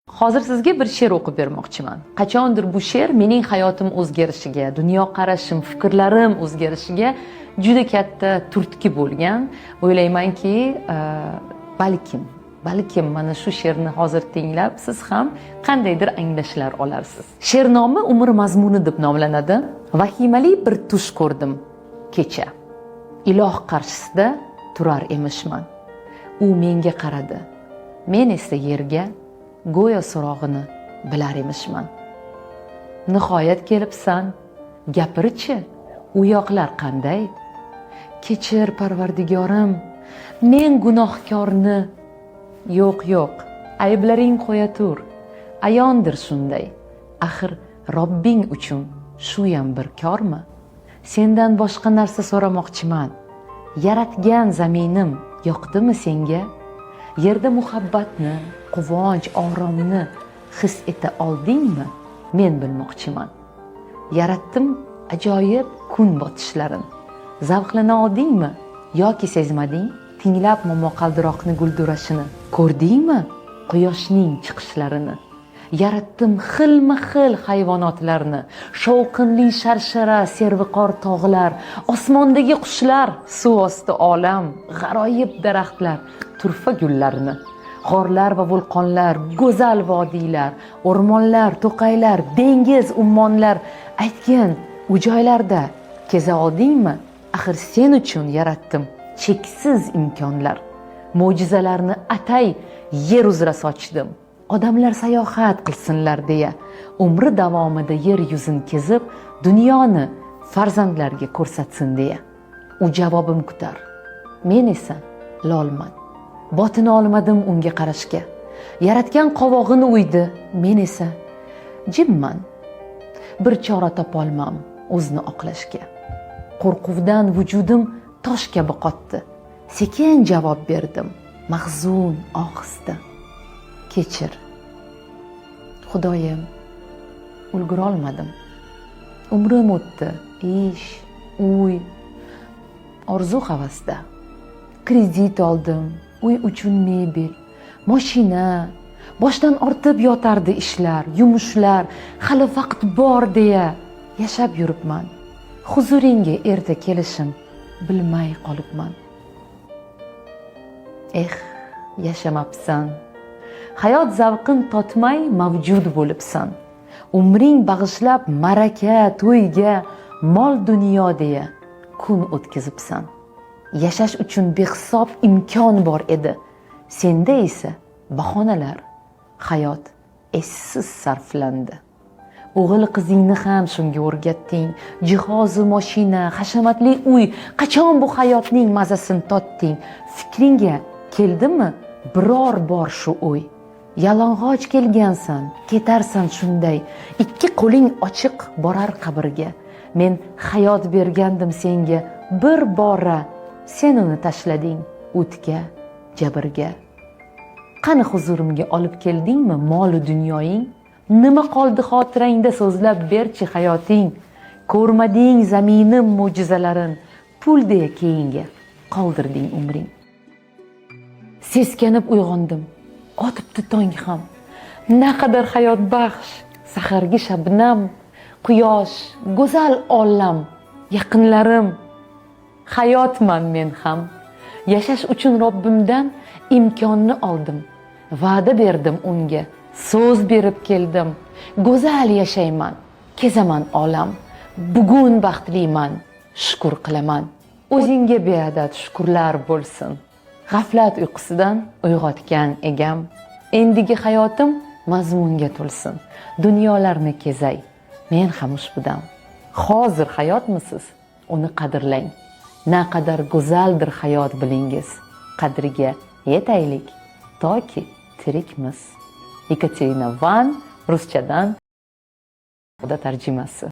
Hozir sizga bir she'r o'qib bermoqchiman. Qachondir bu she'r mening hayotim o'zgarishiga, dunyoqarashim, fikrlarim o'zgarishiga juda katta turtki bo'lgan. O'ylaymanki, balkim mana shu she'rni hozir tinglab siz ham qandaydir anglashlar olarsiz. She'r nomi Umr mazmuni deb nomlanadi. Vahimali bir tush ko'rdim kecha. Iloh qarshisida turar emishman. U menga qaradi. Men esa yerga go'yo so'rog'ini bilar emishman. Nihoyat kelibsan, gapirchi, u yoqlar qanday? Kechir Parvardigorim, men gunohkorni. Yo'q, ayblaring qo'ya tur. Ayondir shunday. Axir Robbing uchun shu ham bir kormi? Sendan boshqa narsa so'ramoqchiman. Yaratgan zaminim yoqdimi senga? Yerda muhabbatni, quvonch, oromni his eta oldingmi? Men bilmoqchiman. Yaratdim ajoyib kun botishlarin. Zavqlana oldingmi yoki sezmading? Tinglab momaqaldiroqni guldurashini ko'rdingmi? Quyoshning chiqishlarini. Yaratdim xilma-xil hayvonotlarni, shovqinli sharshara, serviqor tog'lar, osmondagi qushlar, suv osti olam, g'aroyib daraxtlar, turfa gullarini, g'orlar va vulqonlar, go'zal vodiylar, o'rmonlar, to'qaylar, dengiz, ummonlar. Aytgin, u joylarda keza oldingmi? Axir sen uchun yaratdim cheksiz imkonlar. Mo'jizalarni atay yer uzra sochdim. Odamlar sayohat qilsinlar deya, umri davomida yer yuzini kezib, dunyoni farzandlarga ko'rsatsin deya. U javobim kutar. Men esa lolman. Botin olmadim unga qarashga. Yaratgan qovog'ini uydi, men esa jimman. Bir chora topolmam o'zni oqlashga. Qo'rquvdan vujudim tosh kabi qotdi. Sekin javob berdim, mahzun ohista. Kechir. Xudoyim, ulgura olmadim. Umrim o'tdi, ish, uy, orzu havasda. Kredit oldim, uy uchun mebel, mashina, boshdan ortib yotardi ishlar, yumushlar, hali vaqt bor deya yashab yuribman. Huzuringga erta kelishim bilmay qolibman. Yashamabsan. Hayot zavqin totmay mavjud bo'libsan. Umring bag'ishlab maraka, to'yga, mol dunyo deya kun o'tkazibsan. Yashash uchun behisob imkon bor edi. Senda esa bahonalar, hayot essiz sarflandi. O'g'il qizingni ham shunga o'rgatding. Jihozu mashina, hashamatli uy, qachon bu hayotning mazasini totding? Fikringga keldimi biror bor shu o'y? Yalang'och kelgansan, ketarsan shunday. Ikki qo'ling ochiq borar qabrga. Men hayot bergandim senga bir bora. Sen uni tashlading o'tga, jabrga. Qani huzurimga olib keldingmi mol dunyoying? Nima qoldi xotirangda so'zlab berchi hayoting? Ko'rmading zaminim mo'jizalarin, pul deya keyinga qoldirding umring. Seskanib uyg'ondim, otibdi tong ham. Naqadar hayot baxsh, sahargi shabnam, quyosh, go'zal olam, yaqinlarim. Hayotman men ham. Yashash uchun Robbimdan imkonni oldim. Va'da berdim unga, so'z berib keldim. Go'zal yashayman, kezaman olam. Bugun baxtliman, shukr qilaman. O'zingga beadad shukrlar bo'lsin. G'aflat uyqusidan uyg'otgan egam. Endigi hayotim mazmunga to'lsin. Dunyolarni kezay, men ham ushbudam. Hozir hayotmisiz? Uni qadrlang. Naqadar go'zaldir hayot bilingiz. Qadriga yetaylik toki tirikmiz. Ekaterina Van, ruschadan tarjimasi.